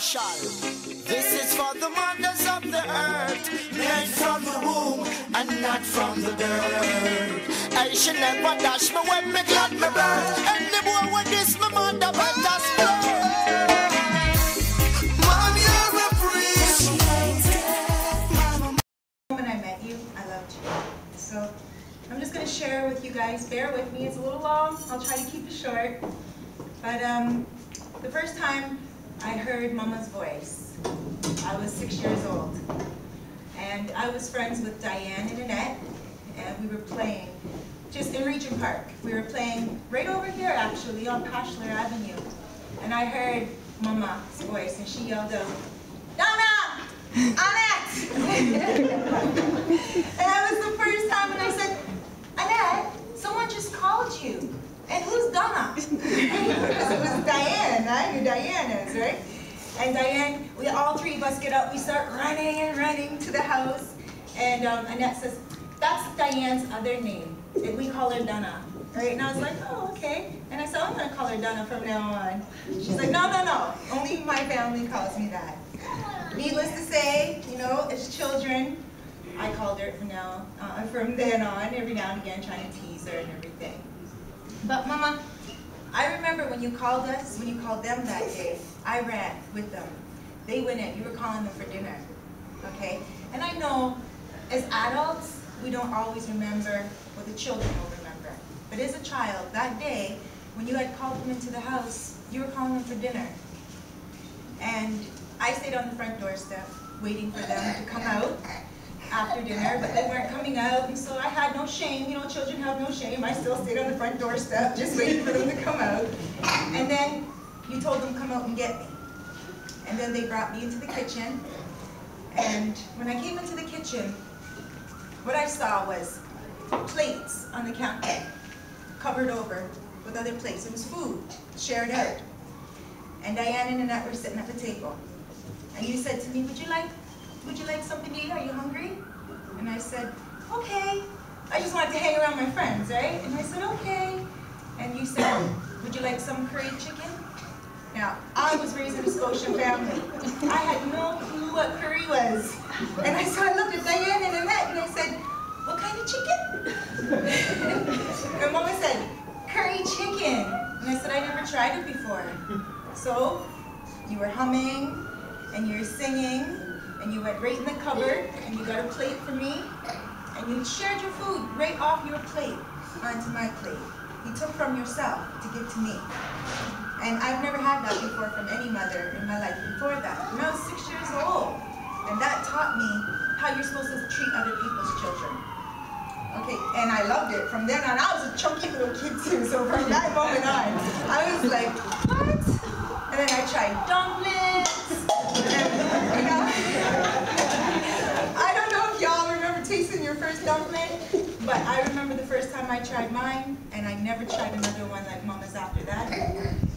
special. This is for the mothers of the earth, made from the womb and not from the dirt. I should never dash me when me glad me birth, and the boy with this my mother better split. Mom, you're a priest. When I met you, I loved you. So I'm just going to share with you guys. Bear with me. It's a little long. I'll try to keep it short. But the first time I heard Mama's voice, I was 6 years old. And I was friends with Diane and Annette, and we were playing just in Regent Park. We were playing right over here, actually, on Pashler Avenue. And I heard Mama's voice, and she yelled out, "Donna! Annette!" And that was the first time, and I said, "Annette, someone just called you. And who's Donna?" Because it was Diane. I knew Diane is, right? And Diane, we all three of us get up, we start running and running to the house. And Annette says, "That's Diane's other name. And we call her Donna." Right? And I was like, "Oh, okay." And I said, "I'm going to call her Donna from now on." She's like, "No, no, no. Only my family calls me that." Needless to say, you know, as children, I called her from then on, every now and again, trying to tease her and everything. But Mama, I remember when you called us, when you called them that day, I ran with them. They went in. You were calling them for dinner, okay? And I know, as adults, we don't always remember what the children will remember. But as a child, that day, when you had called them into the house, you were calling them for dinner. And I stayed on the front doorstep, waiting for them to come out after dinner, but they weren't coming out, and so I had no shame. You know, children have no shame. I still stayed on the front doorstep, just waiting for them to come out. And then you told them, "Come out and get me." And then they brought me into the kitchen, and when I came into the kitchen, what I saw was plates on the counter, covered over with other plates. It was food, shared out. And Diane and Annette were sitting at the table. And you said to me, would you like something to eat? Are you hungry?" And I said, "Okay." I just wanted to hang around my friends, right? And I said, "Okay." And you said, "Would you like some curry chicken?" Now, I was raised in a Scotian family. I had no clue what curry was. And so I looked at Diane and Annette and I said, "What kind of chicken?" And Mama said, "Curry chicken." And I said, "I never tried it before." So you were humming and you were singing, and you went right in the cupboard, and you got a plate for me, and you shared your food right off your plate onto my plate. You took from yourself to give to me. And I've never had that before from any mother in my life before that. When I was 6 years old, and that taught me how you're supposed to treat other people's children. Okay, and I loved it. From then on, I was a chunky little kid too, so from that moment on, I was like, what? And then I tried dumplings. And, you know, I don't know if y'all remember tasting your first dumpling, but I remember the first time I tried mine, and I never tried another one like Mama's after that.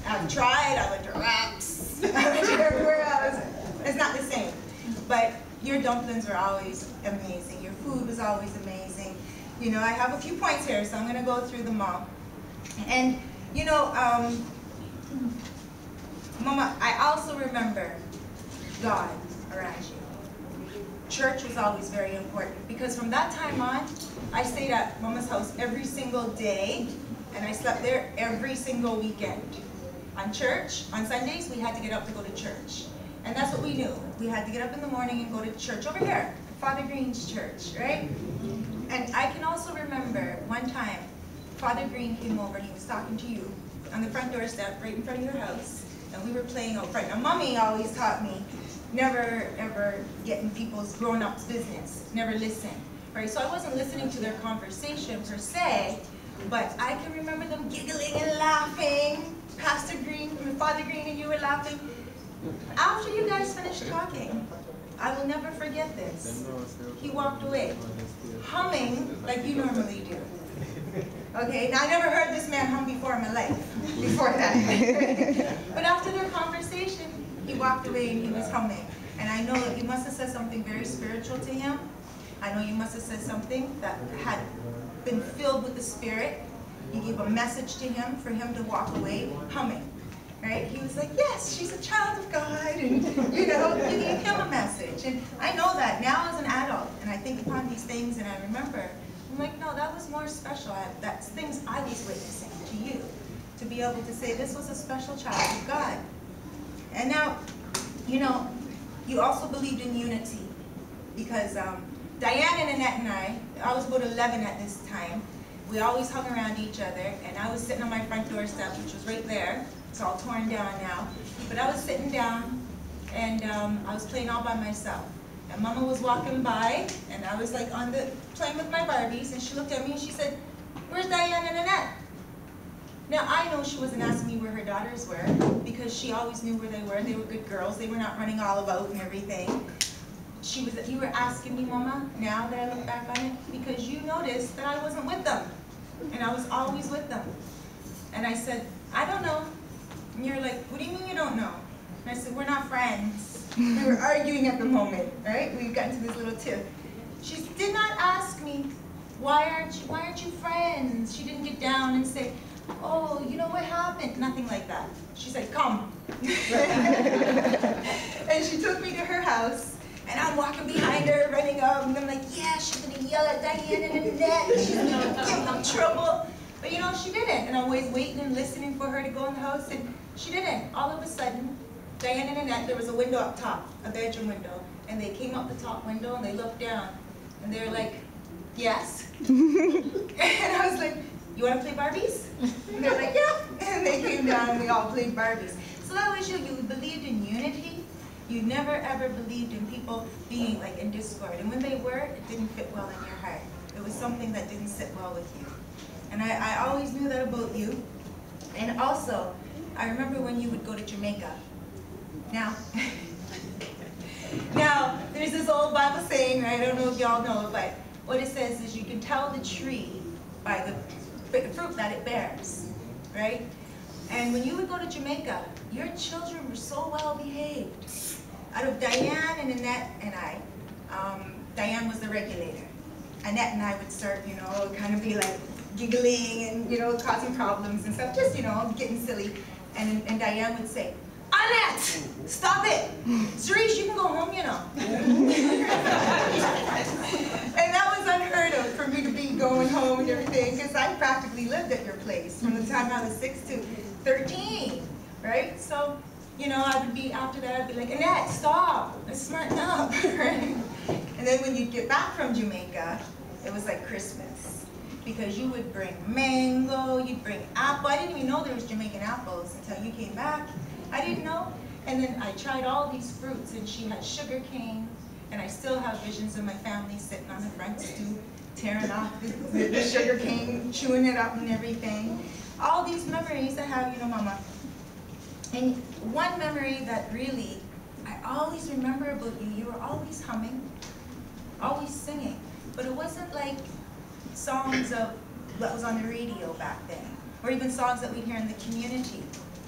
I've tried, I went to Raps, I went to everywhere else. It's not the same. But your dumplings were always amazing. Your food was always amazing. You know, I have a few points here, so I'm going to go through them all. And, you know, Mama, I also remember God around you. Church was always very important, because from that time on, I stayed at Mama's house every single day, and I slept there every single weekend. On church, on Sundays, we had to get up to go to church. And that's what we knew. We had to get up in the morning and go to church over here, Father Green's church, right? And I can also remember one time, Father Green came over and he was talking to you on the front doorstep right in front of your house. And we were playing out front. Now, Mommy always taught me, never ever get in people's grown-ups' business. Never listen, right? So I wasn't listening to their conversation per se, but I can remember them giggling and laughing. Pastor Green, Father Green and you were laughing. After you guys finished talking, I will never forget this. He walked away, humming like you normally do. Okay, now I never heard this man hum before in my life, before that. But after their conversation, he walked away and he was humming. And I know that you must have said something very spiritual to him. I know you must have said something that had been filled with the Spirit. You gave a message to him for him to walk away humming. Right? He was like, yes, she's a child of God, and him a message. And I know that now as an adult, and I think upon these things and I remember, I'm like, no, that was more special. That's things I was witnessing to you. To be able to say this was a special child of God. And now, you know, you also believed in unity. Because Diane and Annette and I was about 11 at this time. We always hung around each other, and I was sitting on my front doorstep, which was right there. It's all torn down now. But I was sitting down, and I was playing all by myself. And Mama was walking by, and I was like playing with my Barbies, and she looked at me and she said, "Where's Diane and Annette?" Now I know she wasn't asking me where her daughters were, because she always knew where they were. They were good girls. They were not running all about and everything. You were asking me, Mama, now that I look back on it, because you noticed that I wasn't with them. And I was always with them. And I said, I don't know. And you're like, what do you mean you don't know? And I said, we're not friends. We were arguing at the moment, right? We got into this little tiff. She did not ask me, why aren't you friends? She didn't get down and say, oh, you know what happened? Nothing like that. She said, come. And she took me to her house. And I'm walking behind her, running up, and I'm like, yeah, she's gonna yell at Diane and Annette, she's gonna give them trouble. But you know, she didn't. And I'm always waiting and listening for her to go in the house, and she didn't. All of a sudden, Diane and Annette, there was a window up top, a bedroom window, and they came up the top window and they looked down, and they were like, yes. And I was like, you wanna play Barbies? And they're like, yeah. And they came down and we all played Barbies. So that was you believed in unity. You never ever believed in people being like in discord. And when they were, it didn't fit well in your heart. It was something that didn't sit well with you. And I always knew that about you. And also, I remember when you would go to Jamaica. Now, there's this old Bible saying, right? I don't know if y'all know, but what it says is you can tell the tree by the fruit that it bears, right? And when you would go to Jamaica, your children were so well behaved. Out of Diane and Annette and I, Diane was the regulator. Annette and I would start, you know, kind of be like giggling and, you know, causing problems and stuff, just, you know, getting silly. And Diane would say, Annette, stop it. Cerise, you can go home, you know. And that was unheard of for me to be going home and everything, because I practically lived at your place from the time I was 6 to 13, right? So, you know, I would be, after that, I'd be like, Annette, stop, let's smarten up, right? And then when you'd get back from Jamaica, it was like Christmas, because you would bring mango, you'd bring apple. I didn't even know there was Jamaican apples until you came back. I didn't know. And then I tried all these fruits, and she had sugar cane, and I still have visions of my family sitting on the front stoop, tearing off the sugar cane, chewing it up and everything. All these memories I have, you know, Mama. And one memory that really, I always remember about you, you were always humming, always singing. But it wasn't like songs of what was on the radio back then, or even songs that we'd hear in the community.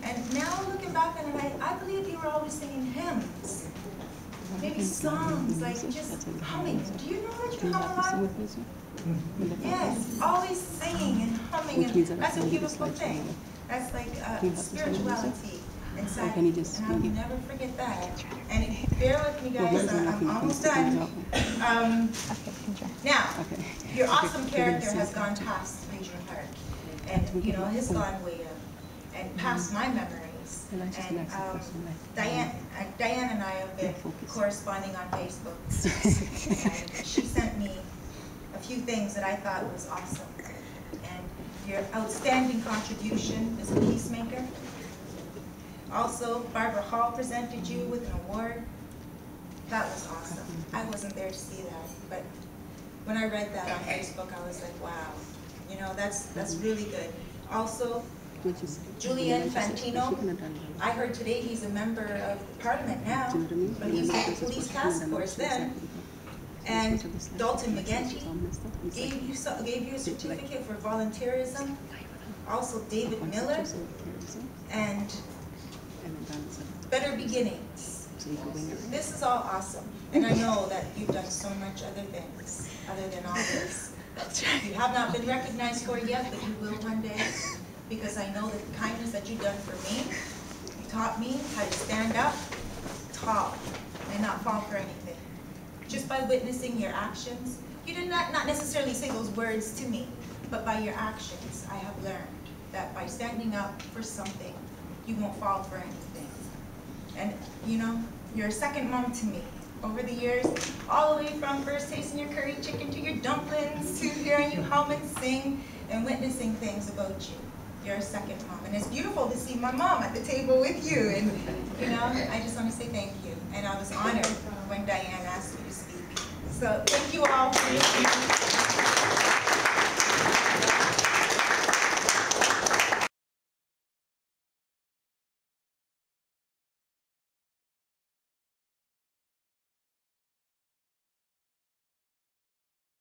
And now looking back on it, I believe you were always singing hymns. Maybe songs, like just humming. Do you know that you hum a lot? Yes, always singing and humming. And that's a beautiful thing. That's like spirituality inside. And I'll never forget that. And bear with me, guys, I'm almost done. Now, your awesome character has gone past Major Park. And, you know, has gone way up. And past my memories. And Diane and I have been corresponding on Facebook. And she sent me a few things that I thought was awesome. And your outstanding contribution as a peacemaker. Also, Barbara Hall presented you with an award. That was awesome. I wasn't there to see that, but when I read that on Facebook, I was like, wow, you know, that's really good. Also, Julian Fantino, I heard today he's a member of Parliament now, but he was in the police task force then. And Dalton McGenty gave you a certificate for volunteerism. Also David Miller and Better Beginnings. This is all awesome. And I know that you've done so much other things other than all this. You have not been recognized for it yet, but you will one day. Because I know the kindness that you've done for me. You taught me how to stand up tall and not fall for anything. Just by witnessing your actions, you did not necessarily say those words to me, but by your actions, I have learned that by standing up for something, you won't fall for anything. And you know, you're a second mom to me. Over the years, all the way from first tasting your curry chicken to your dumplings, to hearing you hum and sing, and witnessing things about you. You're a second mom. And it's beautiful to see my mom at the table with you. And you know, I just want to say thank you. And I was honored when Diane asked me to speak. So thank you all for listening.